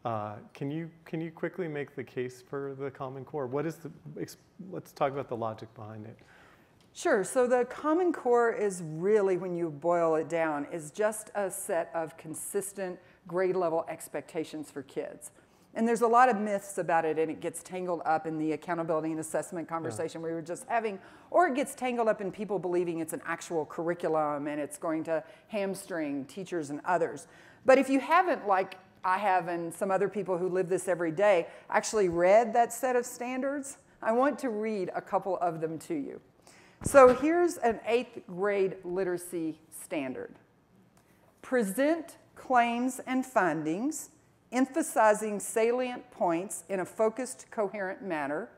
Can you quickly make the case for the Common Core? What is let's talk about the logic behind it. Sure. So the Common Core is really, when you boil it down, is just a set of consistent grade level expectations for kids. And there's a lot of myths about it, and it gets tangled up in the accountability and assessment conversation we were just having, or it gets tangled up in people believing it's an actual curriculum and it's going to hamstring teachers and others. But if you haven't, like I have and some other people who live this every day, actually read that set of standards, I want to read a couple of them to you. So here's an 8th grade literacy standard. Present claims and findings, emphasizing salient points in a focused, coherent manner,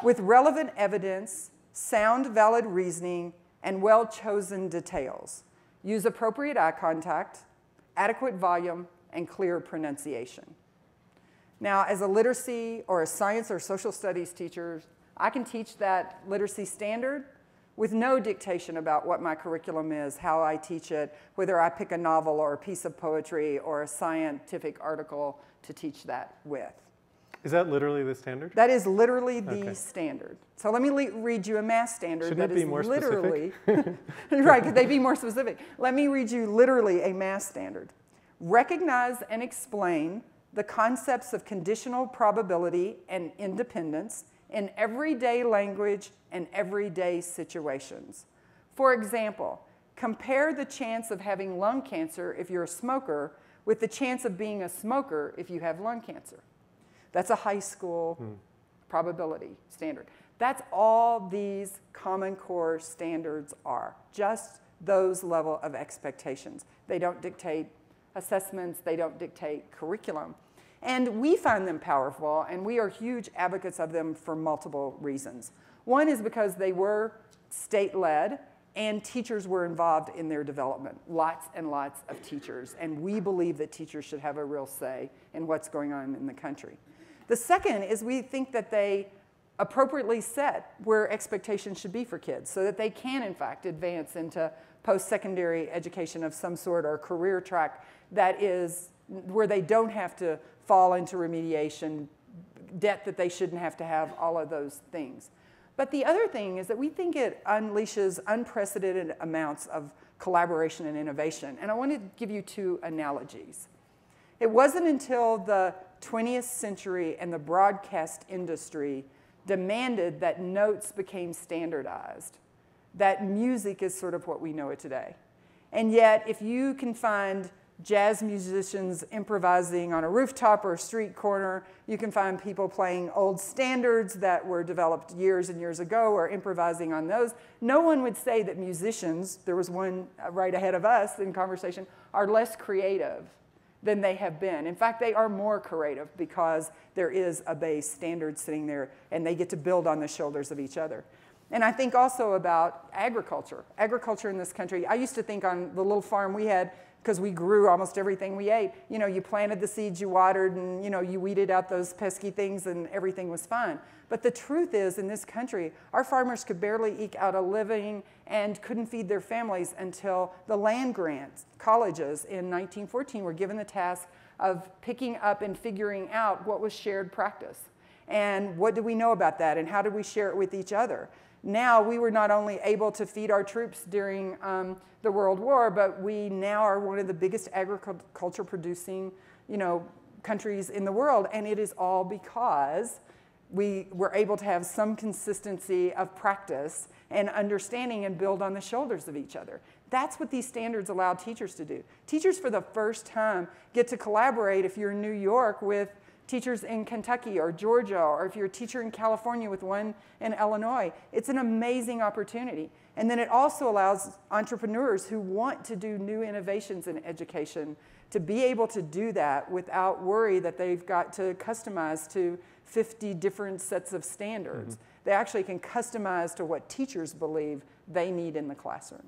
with relevant evidence, sound, valid reasoning, and well-chosen details. Use appropriate eye contact, adequate volume, and clear pronunciation. Now, as a literacy or a science or social studies teacher, I can teach that literacy standard with no dictation about what my curriculum is, how I teach it, whether I pick a novel or a piece of poetry or a scientific article to teach that with. Is that literally the standard? That is literally the standard. So let me read you a math standard. Shouldn't it be more literally, specific? Right, could they be more specific? Let me read you literally a math standard. Recognize and explain the concepts of conditional probability and independence in everyday language and everyday situations. For example, compare the chance of having lung cancer if you're a smoker with the chance of being a smoker if you have lung cancer. That's a high school probability standard. That's all these Common Core standards are, just those level of expectations. They don't dictate assessments, they don't dictate curriculum. And we find them powerful, and we are huge advocates of them for multiple reasons. One is because they were state-led, and teachers were involved in their development, lots and lots of teachers. And we believe that teachers should have a real say in what's going on in the country. The second is we think that they appropriately set where expectations should be for kids so that they can, in fact, advance into post-secondary education of some sort or career track that is where they don't have to fall into remediation, debt that they shouldn't have to have, all of those things. But the other thing is that we think it unleashes unprecedented amounts of collaboration and innovation. And I want to give you two analogies. It wasn't until the 20th century and the broadcast industry demanded that notes became standardized, that music is sort of what we know it today. And yet, if you can find jazz musicians improvising on a rooftop or a street corner, you can find people playing old standards that were developed years and years ago or improvising on those. No one would say that musicians, there was one right ahead of us in conversation, are less creative than they have been. In fact, they are more creative because there is a base standard sitting there and they get to build on the shoulders of each other. And I think also about agriculture. Agriculture in this country, I used to think on the little farm we had, because we grew almost everything we ate, you know, you planted the seeds, you watered, and you know, you weeded out those pesky things and everything was fine. But the truth is, in this country, our farmers could barely eke out a living and couldn't feed their families until the land grants. Colleges in 1914 were given the task of picking up and figuring out what was shared practice. And what do we know about that, and how do we share it with each other? Now, we were not only able to feed our troops during the World War, but we now are one of the biggest agriculture producing, countries in the world. And it is all because we were able to have some consistency of practice and understanding and build on the shoulders of each other. That's what these standards allow teachers to do. Teachers, for the first time, get to collaborate, if you're in New York, with teachers in Kentucky or Georgia, or if you're a teacher in California with one in Illinois. It's an amazing opportunity. And then it also allows entrepreneurs who want to do new innovations in education to be able to do that without worry that they've got to customize to 50 different sets of standards. They actually can customize to what teachers believe they need in the classroom.